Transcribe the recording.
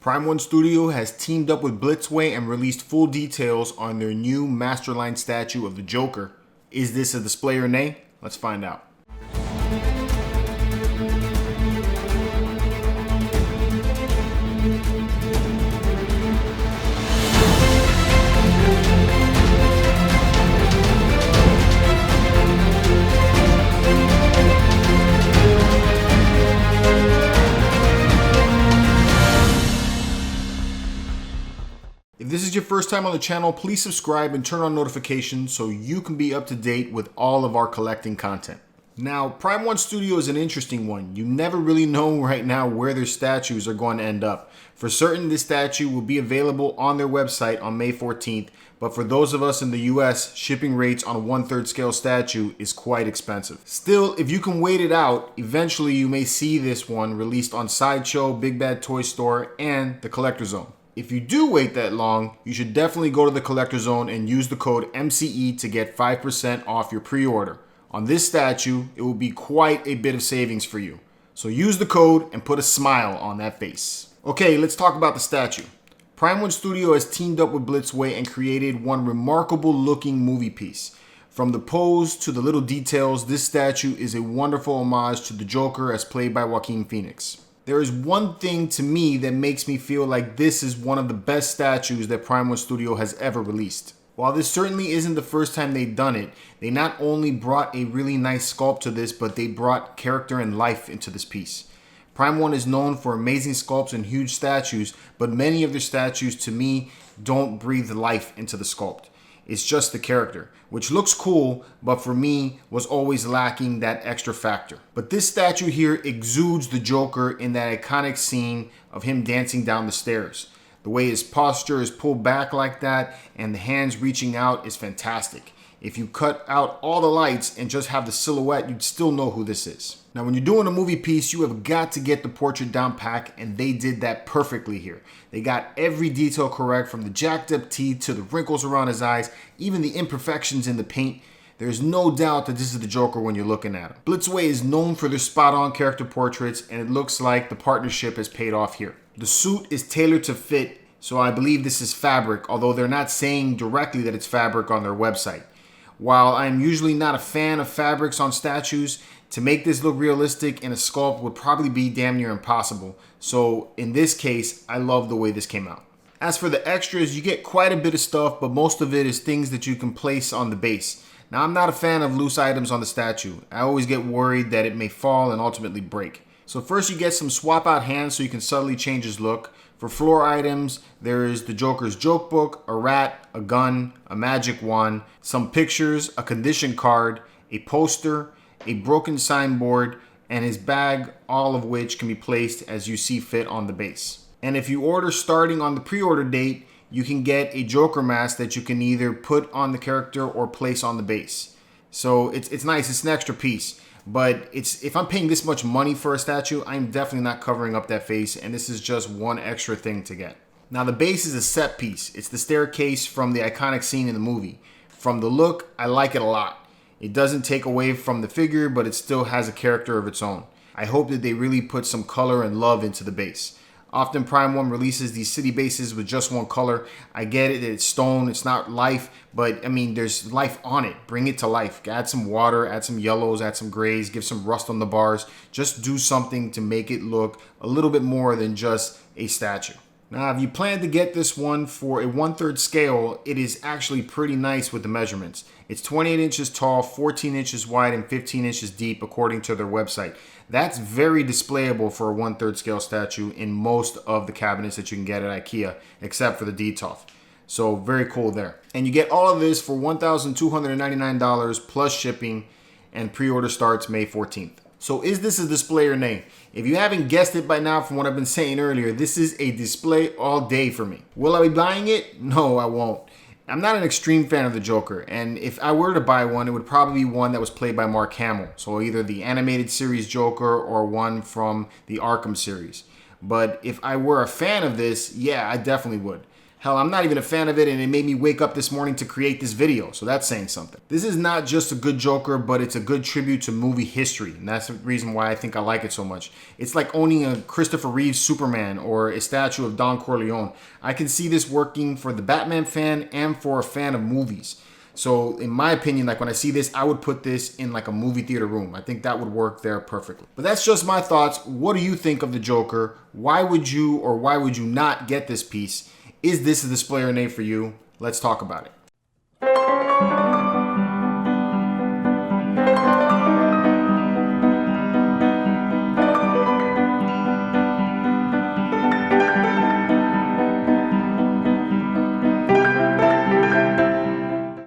Prime One Studio has teamed up with Blitzway and released full details on their new Masterline statue of the Joker. Is this a display or nay? Let's find out. If this is your first time on the channel, please subscribe and turn on notifications so you can be up to date with all of our collecting content. Now, Prime One Studio is an interesting one. You never really know right now where their statues are going to end up. For certain, this statue will be available on their website on May 14th, but for those of us in the US, shipping rates on a 1/3 scale statue is quite expensive. Still, if you can wait it out, eventually you may see this one released on Sideshow, Big Bad Toy Store, and the Collector Zone. If you do wait that long, you should definitely go to the Collector Zone and use the code MCE to get 5% off your pre-order. On this statue, it will be quite a bit of savings for you. So use the code and put a smile on that face. Okay, let's talk about the statue. Prime One Studio has teamed up with Blitzway and created one remarkable looking movie piece. From the pose to the little details, this statue is a wonderful homage to the Joker as played by Joaquin Phoenix. There is one thing to me that makes me feel like this is one of the best statues that Prime One Studio has ever released. While this certainly isn't the first time they've done it, they not only brought a really nice sculpt to this, but they brought character and life into this piece. Prime One is known for amazing sculpts and huge statues, but many of their statues to me don't breathe life into the sculpt. It's just the character, which looks cool, but for me was always lacking that extra factor. But this statue here exudes the Joker in that iconic scene of him dancing down the stairs. The way his posture is pulled back like that and the hands reaching out is fantastic. If you cut out all the lights and just have the silhouette, you'd still know who this is. Now, when you're doing a movie piece, you have got to get the portrait down pat, and they did that perfectly here. They got every detail correct, from the jacked up teeth to the wrinkles around his eyes, even the imperfections in the paint. There's no doubt that this is the Joker when you're looking at him. Blitzway is known for their spot-on character portraits, and it looks like the partnership has paid off here. The suit is tailored to fit, so I believe this is fabric, although they're not saying directly that it's fabric on their website. While I'm usually not a fan of fabrics on statues, to make this look realistic in a sculpt would probably be damn near impossible. So in this case, I love the way this came out. As for the extras, you get quite a bit of stuff, but most of it is things that you can place on the base. Now, I'm not a fan of loose items on the statue. I always get worried that it may fall and ultimately break. So first you get some swap out hands so you can subtly change his look. For floor items, there is the Joker's joke book, a rat, a gun, a magic wand, some pictures, a condition card, a poster, a broken signboard, and his bag, all of which can be placed as you see fit on the base. And if you order starting on the pre-order date, you can get a Joker mask that you can either put on the character or place on the base. So it's nice, it's an extra piece. But if I'm paying this much money for a statue, I'm definitely not covering up that face, and this is just one extra thing to get. Now, the base is a set piece. It's the staircase from the iconic scene in the movie. From the look, I like it a lot. It doesn't take away from the figure, but it still has a character of its own. I hope that they really put some color and love into the base. Often Prime One releases these city bases with just one color. I get it that it's stone, it's not life, but I mean, there's life on it. Bring it to life. Add some water, add some yellows, add some grays, give some rust on the bars. Just do something to make it look a little bit more than just a statue. Now, if you plan to get this one for a 1/3 scale, it is actually pretty nice with the measurements. It's 28 inches tall, 14 inches wide, and 15 inches deep according to their website. That's very displayable for a 1/3 scale statue in most of the cabinets that you can get at IKEA, except for the Detolf. So very cool there. And you get all of this for $1,299 plus shipping, and pre-order starts May 14th. So is this a display or nay? If you haven't guessed it by now from what I've been saying earlier, this is a display all day for me. Will I be buying it? No, I won't. I'm not an extreme fan of the Joker, and if I were to buy one, it would probably be one that was played by Mark Hamill. So either the animated series Joker or one from the Arkham series. But if I were a fan of this, yeah, I definitely would. Hell, I'm not even a fan of it, and it made me wake up this morning to create this video, so that's saying something. This is not just a good Joker, but it's a good tribute to movie history, and that's the reason why I think I like it so much. It's like owning a Christopher Reeve Superman or a statue of Don Corleone. I can see this working for the Batman fan and for a fan of movies. So in my opinion, like when I see this, I would put this in like a movie theater room. I think that would work there perfectly. But that's just my thoughts. What do you think of the Joker? Why would you or why would you not get this piece? Is this a display or name for you? Let's talk about it.